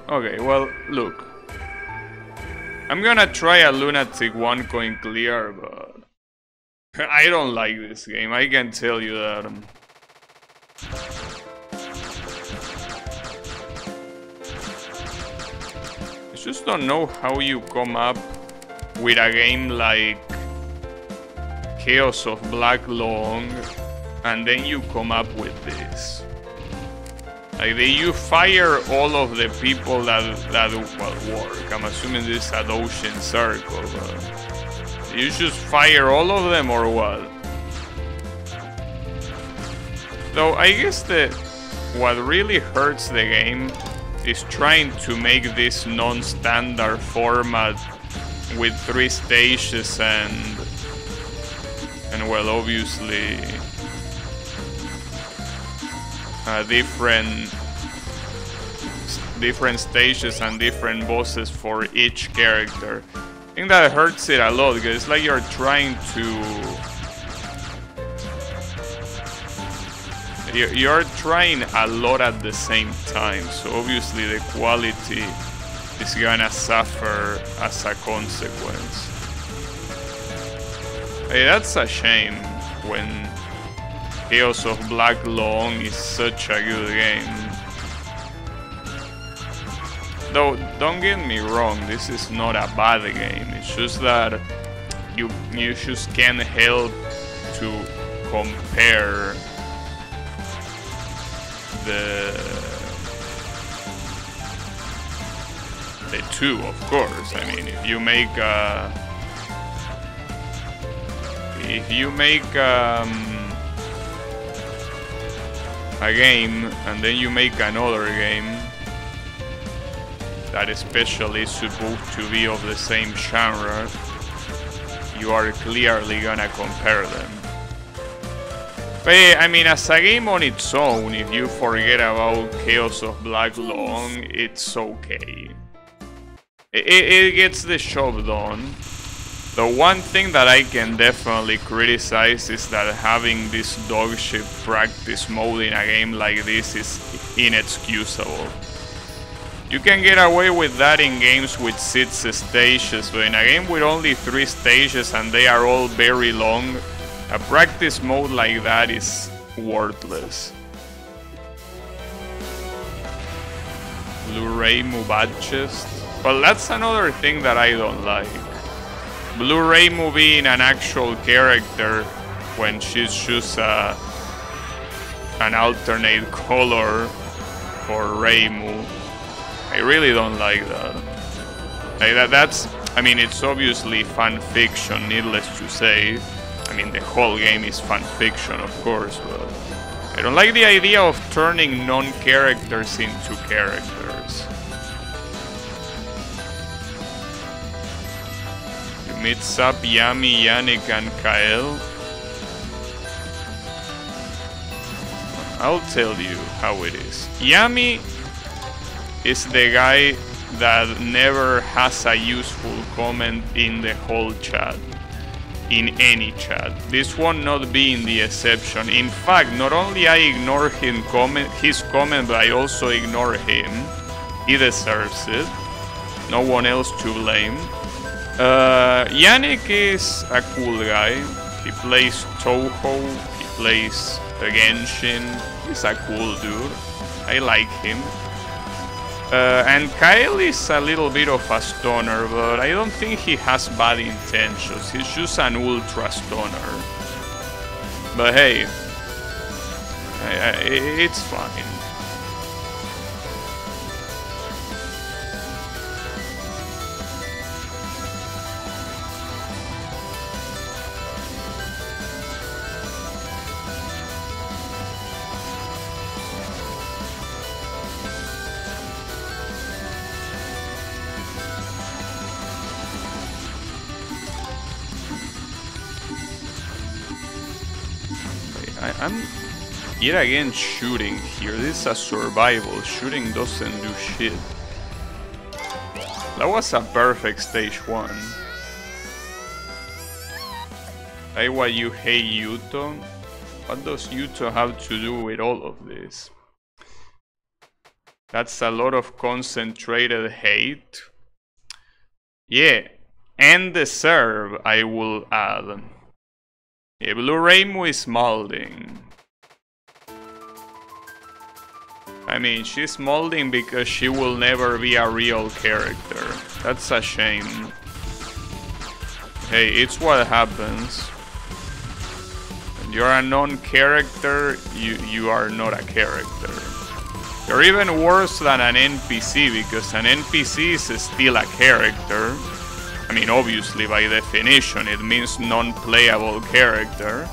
Okay, well, look. I'm gonna try a Lunatic 1 coin clear, but I don't like this game, I can tell you that. I just don't know how you come up with a game like Chaos of Black Long and then you come up with this. Like, you fire all of the people that well, work. I'm assuming this is an ocean circle, but you just fire all of them or what? Though I guess that what really hurts the game is trying to make this non-standard format with 3 stages and well, obviously different stages and different bosses for each character. I think that hurts it a lot because it's like you're trying to you're trying a lot at the same time, so obviously the quality is gonna suffer as a consequence. Hey, that's a shame when Chaos of Black Long is such a good game. Though, don't get me wrong, this is not a bad game, it's just that you just can't help to compare the two, of course. I mean, if you make a game and then you make another game that especially is supposed to be of the same genre, you are clearly gonna compare them. But I mean, as a game on its own, if you forget about Chaos of Black Long, it's okay. It gets the job done. The one thing that I can definitely criticize is that having this dogshit practice mode in a game like this is inexcusable. You can get away with that in games with 6 stages, but in a game with only 3 stages and they are all very long, a practice mode like that is worthless. Blue Reimu badges. Well, that's another thing that I don't like. Blue Reimu being an actual character when she's just an alternate color for Reimu. I really don't like that. Like that's, I mean, it's obviously fan fiction, needless to say. I mean, the whole game is fan fiction, of course, but I don't like the idea of turning non-characters into characters. You meet Sap, Yami, Yannick, and Kael. I'll tell you how it is. Yami is the guy that never has a useful comment in the whole chat. In any chat. This one not being the exception. In fact, not only I ignore his comment, but I also ignore him. He deserves it. No one else to blame. Yannick is a cool guy. He plays Touhou. He plays Genshin. He's a cool dude. I like him. And Kyle is a little bit of a stoner, but I don't think he has bad intentions. He's just an ultra stoner. But hey, it's fine. I'm yet again shooting here. This is a survival. Shooting doesn't do shit. That was a perfect stage 1. Like what you hate Yuto? What does Yuto have to do with all of this? That's a lot of concentrated hate. Yeah, and the serve I will add. Yeah, Blue Reimu is molding. I mean, she's molding because she will never be a real character. That's a shame. Hey, it's what happens. When you're a non-character, you are not a character. You're even worse than an NPC, because an NPC is still a character. I mean, obviously, by definition, it means non-playable character.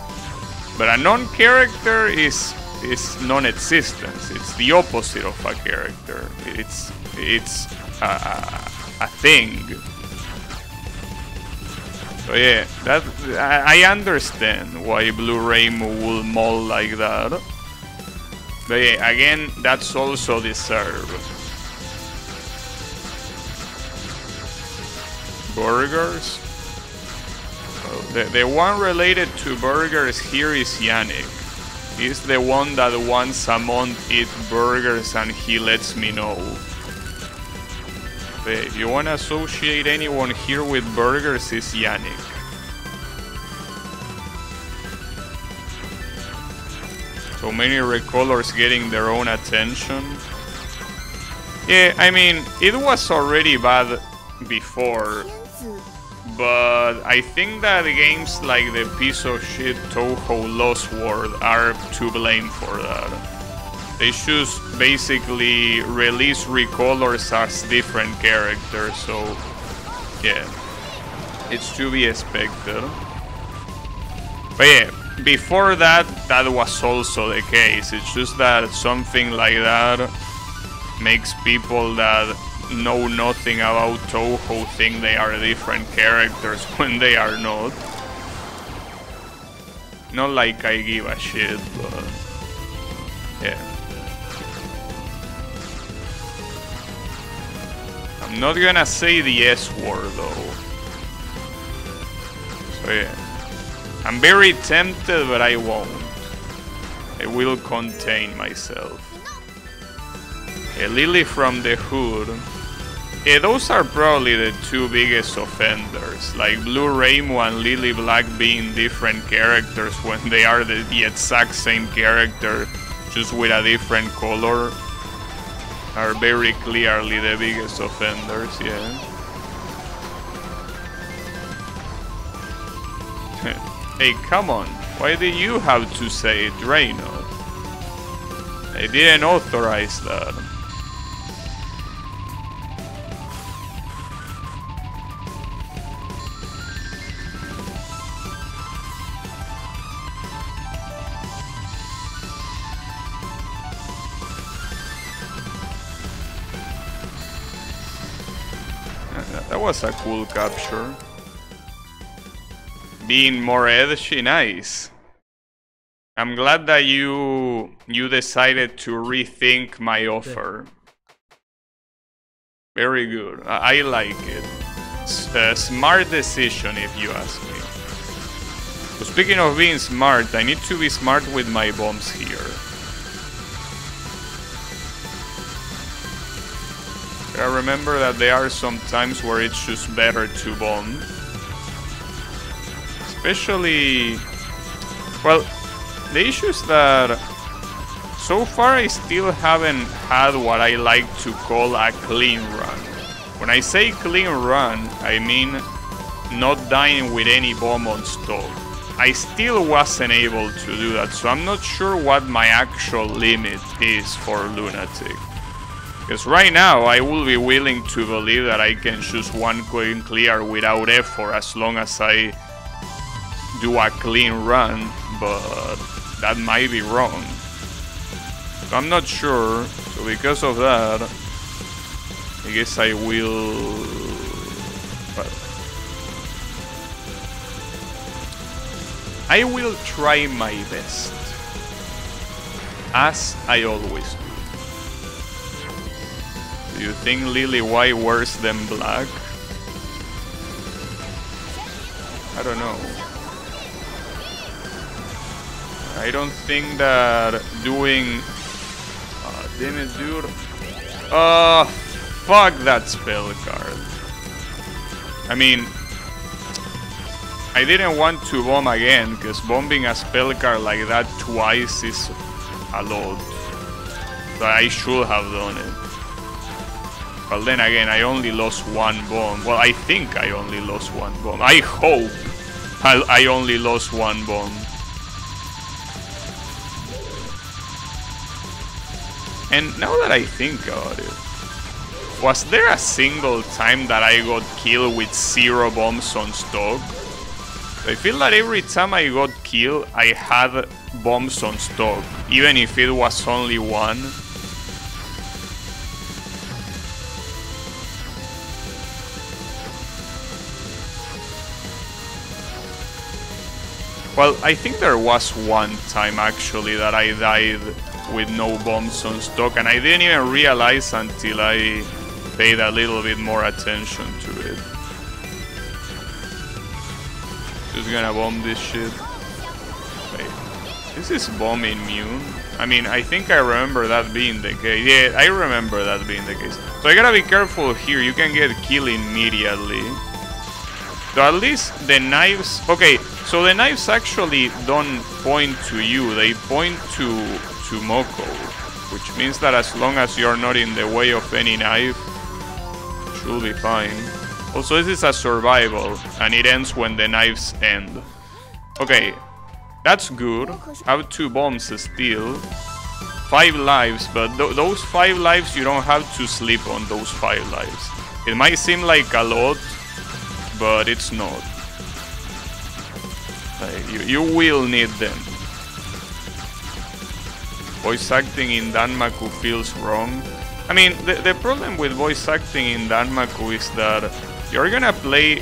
But a non-character is non-existence. It's the opposite of a character. It's a thing. So yeah, that I understand why Blue Reimu will mold like that. But yeah, again, that's also deserved. Burgers. Well, the one related to burgers here is Yannick. He's the one that once a month eats burgers and he lets me know. If you want to associate anyone here with burgers, is Yannick. So many recolors getting their own attention. Yeah, I mean, it was already bad before. But I think that games like the piece of shit Touhou Lost World are to blame for that. They should basically release recolors as different characters, so yeah, it's to be expected. But yeah, before that, that was also the case. It's just that something like that makes people that know nothing about Touhou think they are different characters when they are not. Not like I give a shit, but yeah. I'm not gonna say the S word though. So yeah. I'm very tempted, but I won't. I will contain myself. A Lily from the Hood. Yeah, those are probably the two biggest offenders. Like Blue Reimu and Lily Black being different characters when they are the exact same character, just with a different color, are very clearly the biggest offenders, yeah. Hey, come on. Why did you have to say it, Reimu? I didn't authorize that. That was a cool capture. Being more edgy, nice. I'm glad that you decided to rethink my offer. Very good. I like it. It's a smart decision, if you ask me. So speaking of being smart, I need to be smart with my bombs here. I remember that there are some times where it's just better to bomb. Especially... well, the issue is that so far I still haven't had what I like to call a clean run. When I say clean run, I mean not dying with any bomb on stock. I still wasn't able to do that, so I'm not sure what my actual limit is for Lunatic. Because right now I will be willing to believe that I can choose one coin clear without effort as long as I do a clean run, but that might be wrong. So I'm not sure, so because of that, I guess I will... well, I will try my best, as I always do. Do you think Lily White worse than Black? I don't know. I don't think that doing... damn it, dude. Fuck that spell card. I mean, I didn't want to bomb again, because bombing a spell card like that twice is a lot. So I should have done it. But then again, I only lost one bomb. Well, I think I only lost one bomb. I hope I only lost one bomb. And now that I think about it, was there a single time that I got killed with 0 bombs on stock? I feel that every time I got killed, I had bombs on stock, even if it was only one. Well, I think there was one time actually that I died with no bombs on stock, and I didn't even realize until I paid a little bit more attention to it. Just gonna bomb this shit. Wait, this is bomb immune? I mean, I think I remember that being the case. Yeah, I remember that being the case. So I gotta be careful here, you can get killed immediately. So at least the knives... Okay, so the knives actually don't point to you, they point to Moko. Which means that as long as you're not in the way of any knife, should be fine. Also, this is a survival, and it ends when the knives end. Okay, that's good. I have 2 bombs still. 5 lives, but those 5 lives, you don't have to sleep on those 5 lives. It might seem like a lot, but it's not. You will need them. Voice acting in Danmaku feels wrong. I mean, the problem with voice acting in Danmaku is that you're gonna play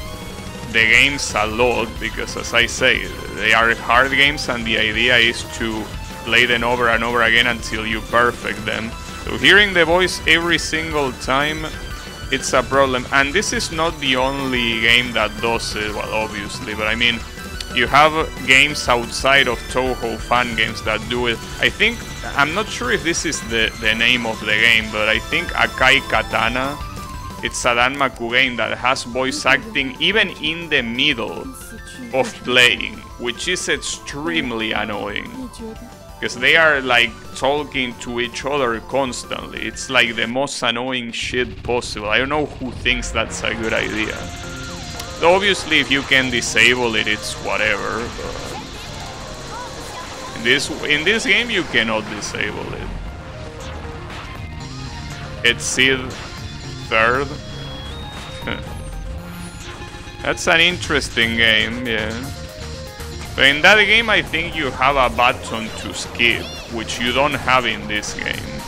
the games a lot, because as I say, they are hard games and the idea is to play them over and over again until you perfect them. So hearing the voice every single time, it's a problem. And this is not the only game that does it, well, obviously, but I mean, you have games outside of Touhou fan games that do it. I think, I'm not sure if this is the name of the game, but I think Akai Katana, it's a Danmaku game that has voice acting even in the middle of playing, which is extremely annoying. Because they are like talking to each other constantly. It's like the most annoying shit possible. I don't know who thinks that's a good idea. So obviously, if you can disable it, it's whatever. But in this game, you cannot disable it. It's Sid 3rd. That's an interesting game, yeah. But in that game, I think you have a button to skip, which you don't have in this game.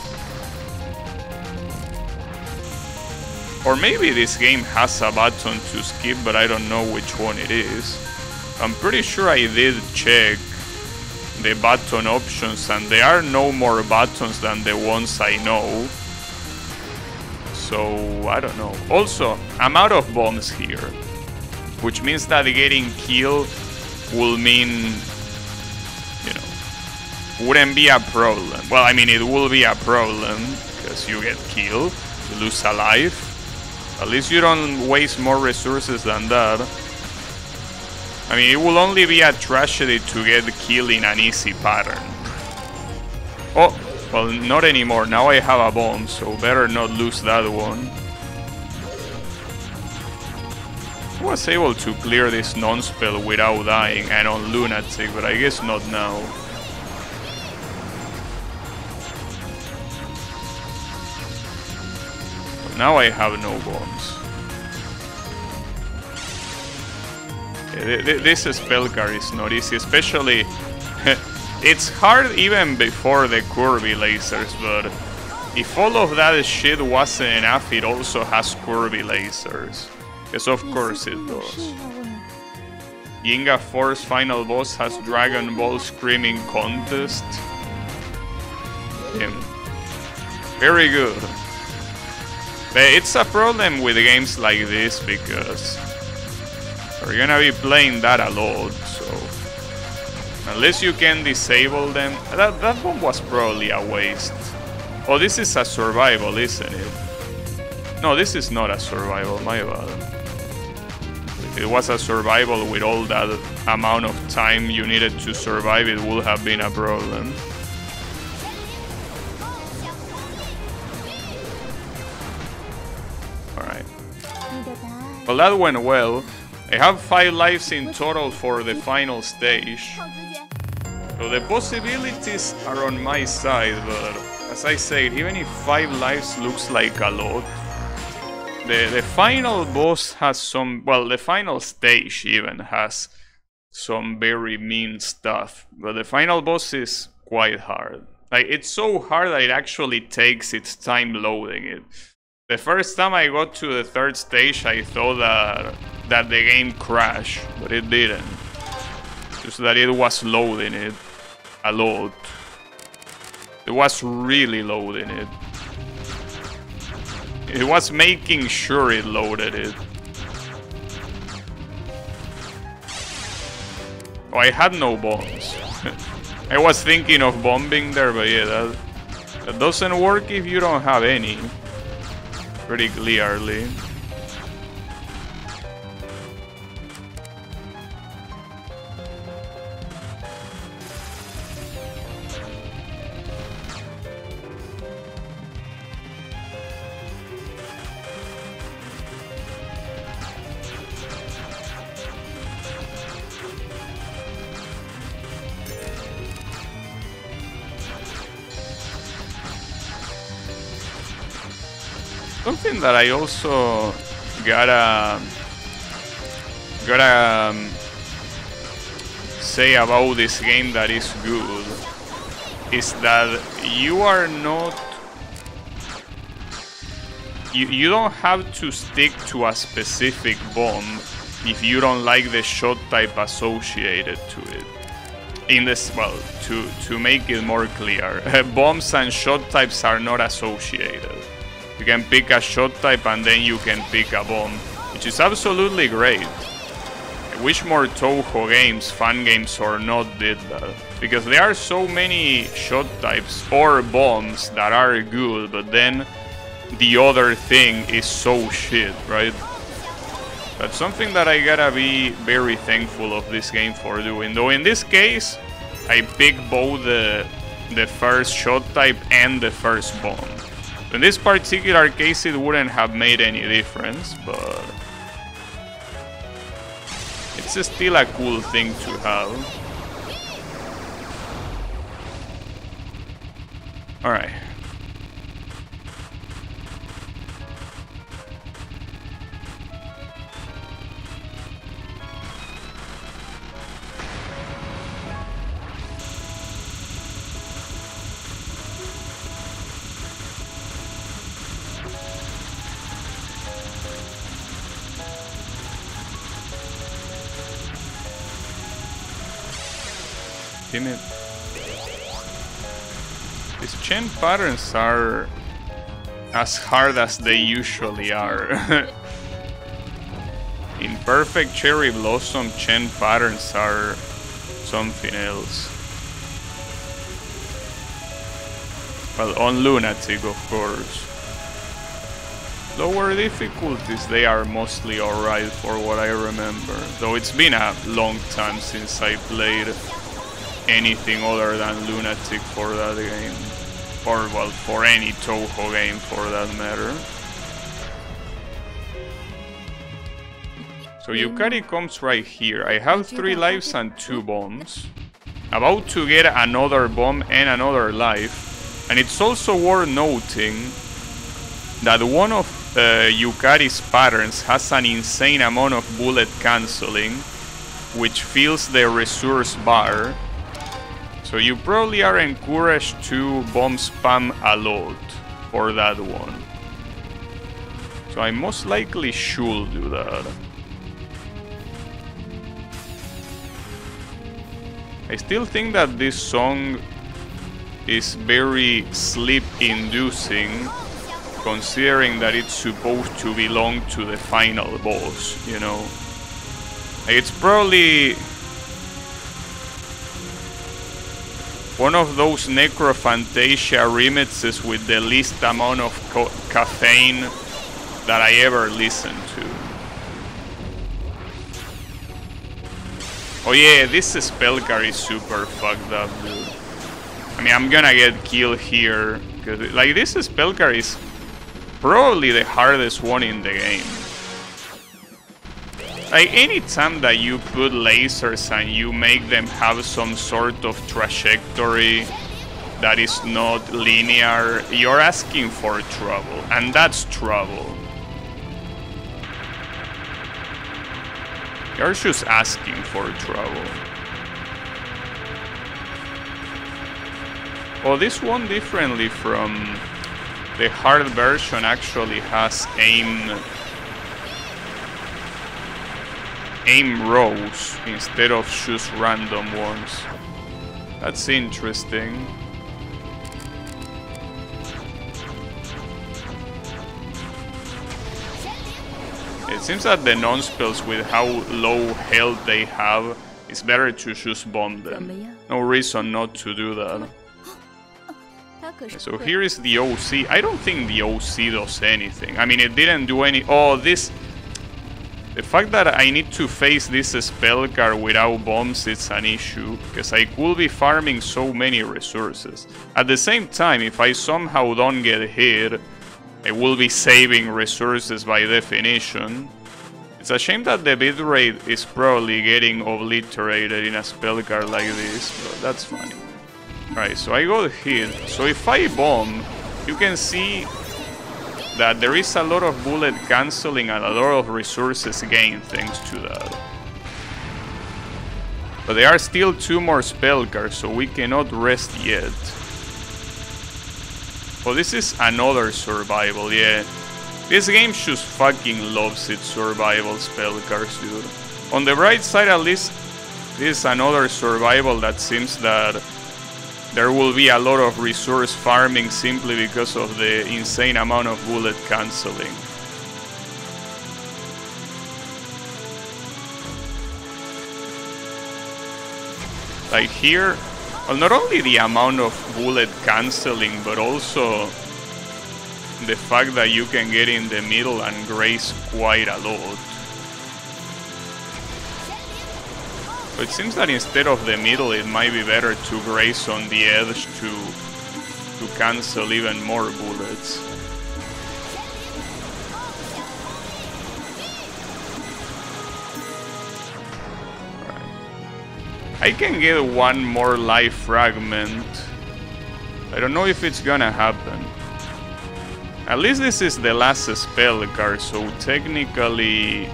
Or maybe this game has a button to skip, but I don't know which one it is. I'm pretty sure I did check the button options, and there are no more buttons than the ones I know. So, I don't know. Also, I'm out of bombs here, which means that getting killed will mean, you know, wouldn't be a problem. Well, I mean, it will be a problem, because you get killed, you lose a life. At least you don't waste more resources than that. I mean, it will only be a tragedy to get killed in an easy pattern. Oh, well, not anymore. Now I have a bomb, so better not lose that one. I was able to clear this non-spell without dying and on Lunatic, but I guess not now. Now I have no bombs. This spell card is not easy, especially... It's hard even before the curvy lasers, but if all of that shit wasn't enough, it also has curvy lasers. Yes, of course it does. Ginga 4's final boss has Dragon Ball Screaming Contest. Yeah. Very good. But it's a problem with games like this because we're gonna be playing that a lot, so unless you can disable them, that bomb was probably a waste. Oh, this is a survival, isn't it? No, this is not a survival, my bad. If it was a survival with all that amount of time you needed to survive, it would have been a problem. Alright. Well, that went well. I have 5 lives in total for the final stage. So the possibilities are on my side, but as I said, even if 5 lives looks like a lot, the final boss has some, well, the final stage even has some very mean stuff, but the final boss is quite hard. Like, it's so hard that it actually takes its time loading it. The first time I got to the 3rd stage, I thought that the game crashed, but it didn't. Just that it was loading it a lot. It was really loading it. It was making sure it loaded it. Oh, I had no bombs. I was thinking of bombing there, but yeah, that doesn't work if you don't have any. Pretty clearly. Something that I also gotta say about this game that is good is that you are not, you don't have to stick to a specific bomb if you don't like the shot type associated to it. In this, well, to make it more clear, bombs and shot types are not associated. You can pick a shot type and then you can pick a bomb, which is absolutely great. I wish more Touhou games, fan games or not, did that. Because there are so many shot types or bombs that are good, but then the other thing is so shit, right? That's something that I gotta be very thankful of this game for doing. Though in this case, I picked both the first shot type and the first bomb. In this particular case, it wouldn't have made any difference, but it's still a cool thing to have. Alright. These chain patterns are as hard as they usually are. In Perfect Cherry Blossom, chain patterns are something else. Well, on Lunatic, of course. Lower difficulties, they are mostly alright for what I remember. Though it's been a long time since I played anything other than Lunatic for that game. Or, well, for any Touhou game for that matter. So Yukari comes right here. I have 3 lives and 2 bombs. About to get another bomb and another life. And it's also worth noting that one of Yukari's patterns has an insane amount of bullet cancelling, which fills the resource bar. So you probably are encouraged to bomb spam a lot for that one. So I most likely should do that. I still think that this song is very sleep-inducing, considering that it's supposed to belong to the final boss, you know. It's probably One of those Necrophantasia remixes with the least amount of caffeine that I ever listened to. Oh yeah, this spell card is super fucked up, dude. I mean, I'm gonna get killed here. Cause, like, this spell card is probably the hardest one in the game. Like, anytime that you put lasers and you make them have some sort of trajectory that is not linear, you're asking for trouble, and that's trouble. You're just asking for trouble. Well, this one, differently from the hard version, actually has aim rows instead of just random ones. That's interesting. It seems that the non-spells, with how low health they have, it's better to just bomb them. No reason not to do that. So here is the OC. I don't think the OC does anything. I mean, it didn't do any... Oh, this... The fact that I need to face this spell card without bombs, it's an issue, because I could be farming so many resources. At the same time, if I somehow don't get hit, I will be saving resources by definition. It's a shame that the bitrate is probably getting obliterated in a spell card like this, but that's funny. Alright, so I got hit. So if I bomb, you can see that there is a lot of bullet cancelling and a lot of resources gained thanks to that. But there are still 2 more spell cards, so we cannot rest yet. Oh, this is another survival, yeah. This game just fucking loves its survival spell cards, dude. On the bright side, at least, this is another survival that seems that there will be a lot of resource farming simply because of the insane amount of bullet cancelling. Like here, well, not only the amount of bullet cancelling, but also the fact that you can get in the middle and graze quite a lot. But it seems that instead of the middle, it might be better to graze on the edge to cancel even more bullets. I can get 1 more life fragment. I don't know if it's gonna happen. At least this is the last spell card, so technically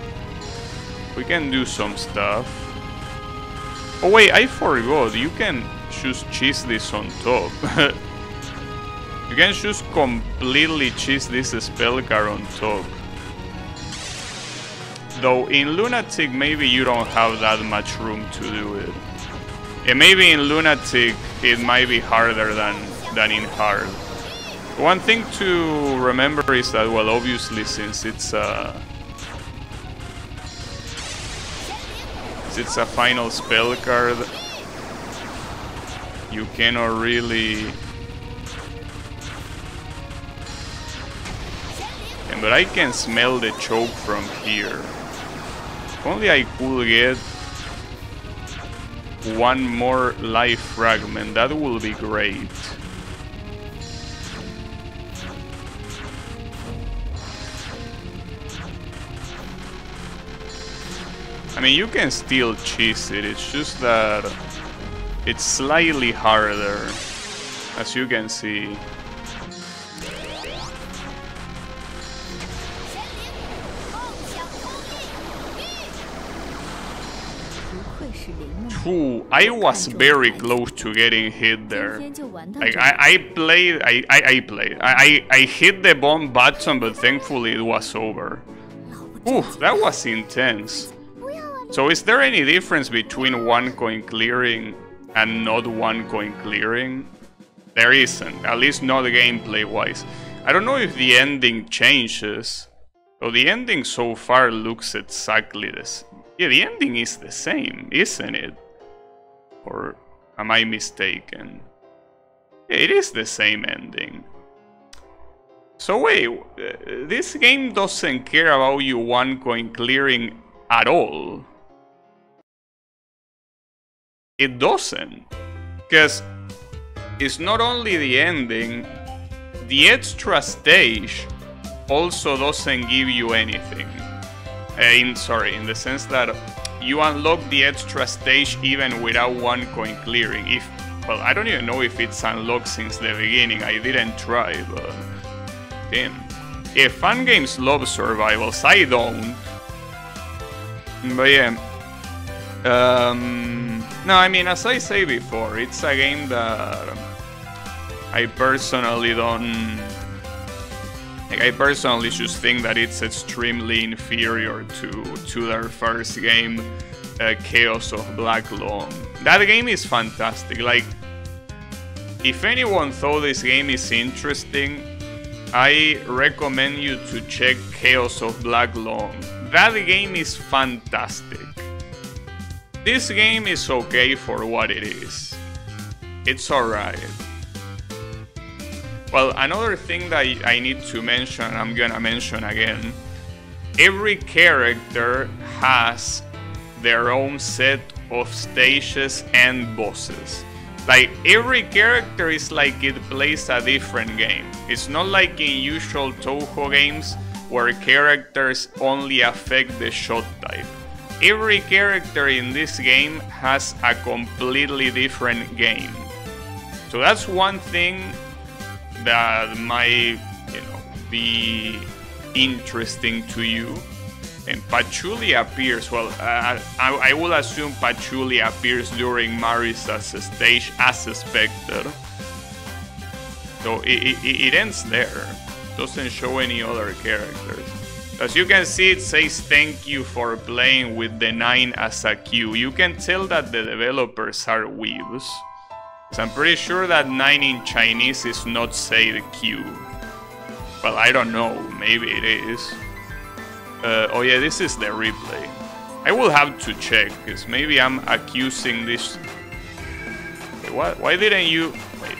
we can do some stuff. Oh wait, I forgot, you can just cheese this on top. You can just completely cheese this spell card on top. Though in Lunatic maybe you don't have that much room to do it. And maybe in Lunatic it might be harder than in hard. One thing to remember is that, well, obviously since it's a final spell card, you cannot really... But I can smell the choke from here. If only I could get 1 more life fragment, that would be great. I mean, you can still cheese it, it's just that it's slightly harder, as you can see. Ooh, I was very close to getting hit there. Like I hit the bomb button, but thankfully it was over. Ooh, that was intense. So is there any difference between 1 coin clearing and not 1 coin clearing? There isn't, at least not gameplay wise. I don't know if the ending changes. So the ending so far looks exactly the same. Yeah, the ending is the same, isn't it? Or am I mistaken? It is the same ending. So wait, this game doesn't care about you 1 coin clearing at all. It doesn't. Because it's not only the ending, the extra stage also doesn't give you anything. In the sense that you unlock the extra stage even without 1 coin clearing. Well, I don't even know if it's unlocked since the beginning. I didn't try, but damn. If fan games love survivals, I don't. But yeah. No, I mean, as I say before, it's a game that I personally don't... Like, I personally just think that it's extremely inferior to their first game, Chaos of Black Lawn. That game is fantastic. Like, if anyone thought this game is interesting, I recommend you to check Chaos of Black Lawn. That game is fantastic. This game is okay for what it is. It's alright. Well, another thing that I need to mention, I'm gonna mention again, every character has their own set of stages and bosses. Like, every character is like it plays a different game. It's not like in usual Touhou games where characters only affect the shot type. Every character in this game has a completely different game. So that's one thing that might, be interesting to you. And Patchouli appears, well, I will assume Patchouli appears during Marisa's stage as expected. So it ends there. Doesn't show any other characters. As you can see, it says thank you for playing with the 9 as a Q. You can tell that the developers are weebs. So I'm pretty sure that 9 in Chinese is not say the Q. Well, I don't know, maybe it is. Oh yeah, this is the replay. I will have to check, because maybe I'm accusing this... Wait, what? Why didn't you... Wait.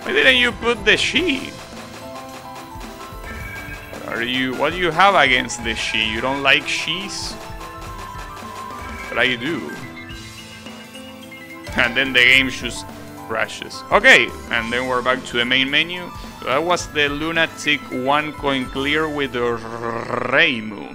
Why didn't you put the she? What do you have against the she? You don't like she's? But I do. And then the game just crashes. Okay, and then we're back to the main menu. So that was the Lunatic 1 coin clear with the Reimu.